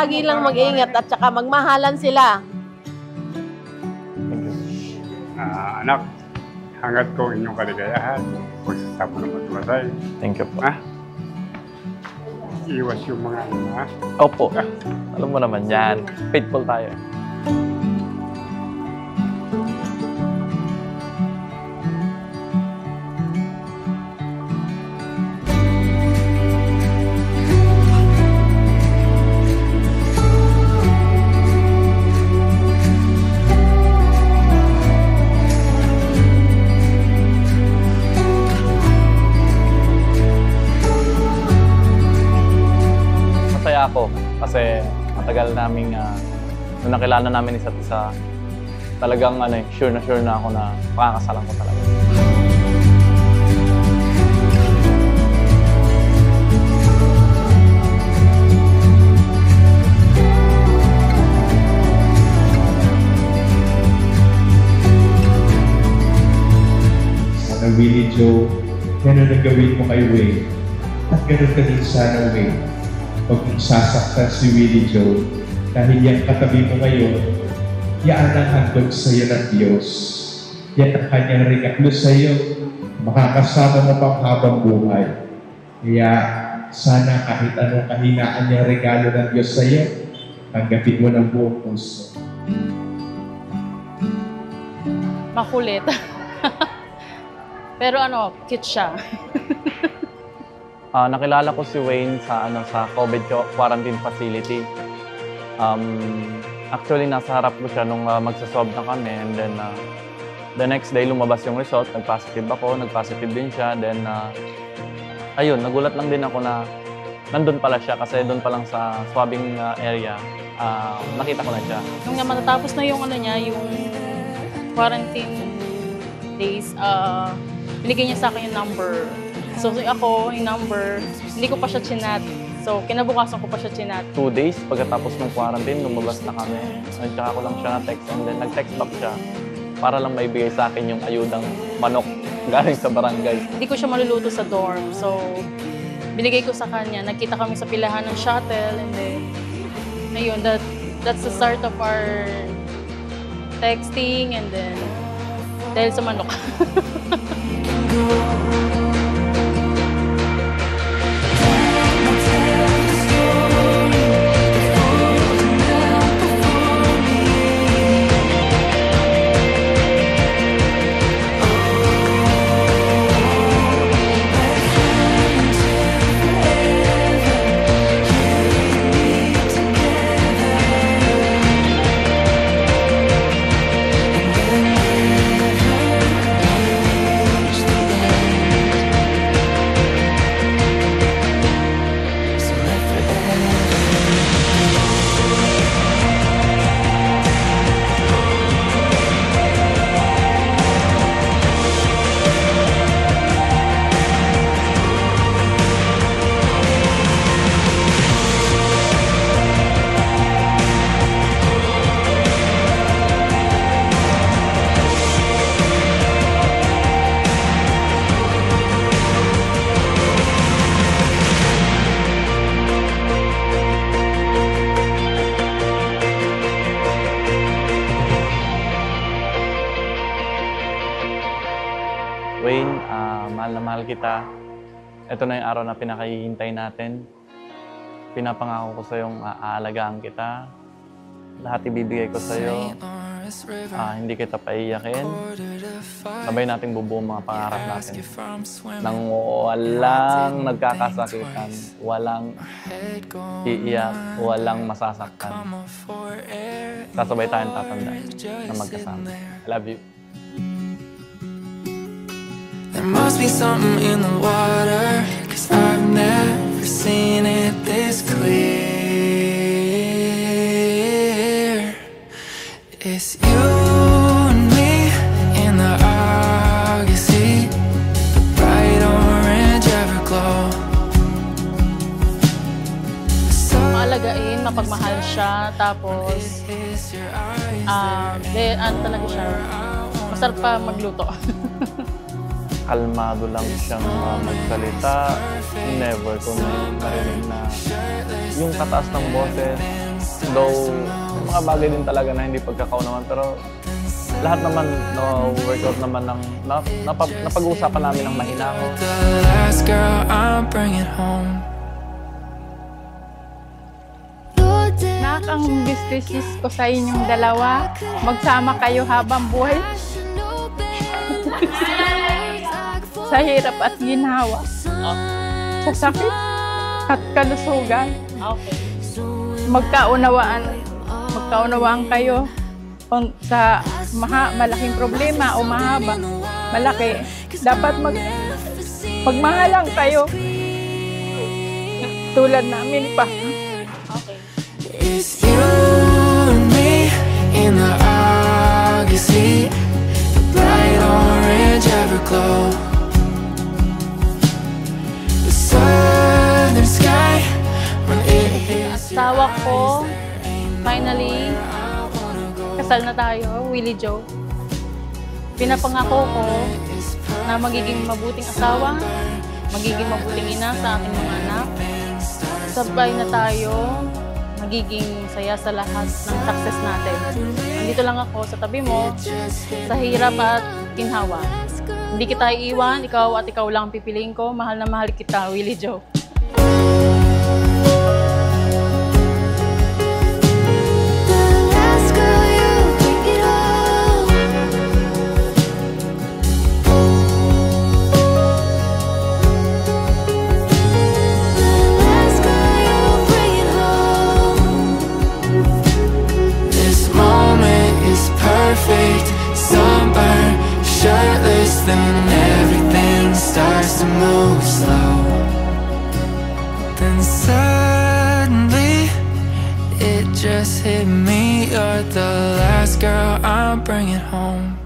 lagi lang mag-ingat at saka magmahalan sila. Anak, hanggat ko inyong kaligayahan, pagsasama ng matulay. Thank you po. Ha? Iwas yung mga ha? Opo. Alam mo naman yan. Faithful tayo. Masaya ako kasi matagal naming nung nakilala namin isa't isa, talagang sure na ako na pakakasalan ko talaga. Sana Willie Joe, ganun ang gawin mo kay Wayne. At ganun ka din sana Wayne. Huwag mong sasaktan si Willie Joe dahil yung katabi mo ngayon, yan ang handog sa iyo ng Diyos. Yan ang kanyang regalo sa iyo. Makakasama mo pang habang buhay. Kaya sana kahit anong kahinaan niyang regalo ng Diyos sa iyo, tanggapin mo ng buong puso. Makulit. Pero cute siya. Nakilala ko si Wayne sa COVID quarantine facility. Actually, nasa harap ko siya nung magsaswab na kami. And then, the next day, lumabas yung result. Nag-positive ako, nag-positive din siya. Then, ayun, nagulat lang din ako na nandun pala siya. Kasi doon pa lang sa swabbing area, nakita ko na siya. Nung matatapos na yung yung quarantine days, binigay niya sa akin yung number. So ako, yung number, hindi ko pa siya chinat. So kinabukasan ko pa siya chinat. 2 days pagkatapos ng quarantine, lumabas na kami. Tsaka ko lang siya na-text and then nag-text back siya para lang maibigay sa akin yung ayudang manok galing sa barangay. Hindi ko siya maluluto sa dorm. So binigay ko sa kanya. Nagkita kami sa pilahan ng shuttle and then ayun, that's the start of our texting and then dahil sa manok. Wayne, mahal na mahal kita. Ito na yung araw na pinakahihintay natin. Pinapangako ko sa iyong aalagaan kita. Lahat ibibigay ko sa iyo. Hindi kita paiyakin. Sabay nating bubuo mga pangarap natin. Nang walang nagkakasakitan, walang iiyak, walang masasaktan. Sasabay tayong tatanda na magkasama. I love you. There must be something in the water, 'cause I've never seen it this clear. It's you and me in the August heat, the bright orange everglow. Maalagain, mapagmahal siya, tapos talaga siya, masarap pa magluto. kalmado lang siyang magsalita. Never ko na narinig na yung kataas ng boses. Though, may mga bagay din talaga na hindi pagkakaunawan. Pero lahat naman, workout naman ng, napag-uusapan namin ng mahinahon. The last girl, I'm bringing home. Nak, ang business ko sa inyong dalawa, magsama kayo habang buhay. Sa hirap at ginawa. Sa sakit at kalusugan. Okay. Magkaunawaan kayo sa malaking problema o mahaba, malaki. Dapat magmahalang kayo. Tulad namin pa. Okay. It's you and me in the August heat, the bright orange everglow, the southern sky when it hits. Asawa ko, finally, kasal na tayo, Willie Joe. Pinapangako ko na magiging mabuting asawa, magiging mabuting ina sa ating mga anak. Sabay na tayo, magiging saya sa lahat ng success natin. Andito lang ako sa tabi mo, sa hirap at ginhawa. Hindi kita iiwan, ikaw at ikaw lang ang pipiliin ko. Mahal na mahal kita, Willie Joe. Sunburn, shirtless, then everything starts to move slow. Then suddenly, it just hit me. You're the last girl I'm bringing home.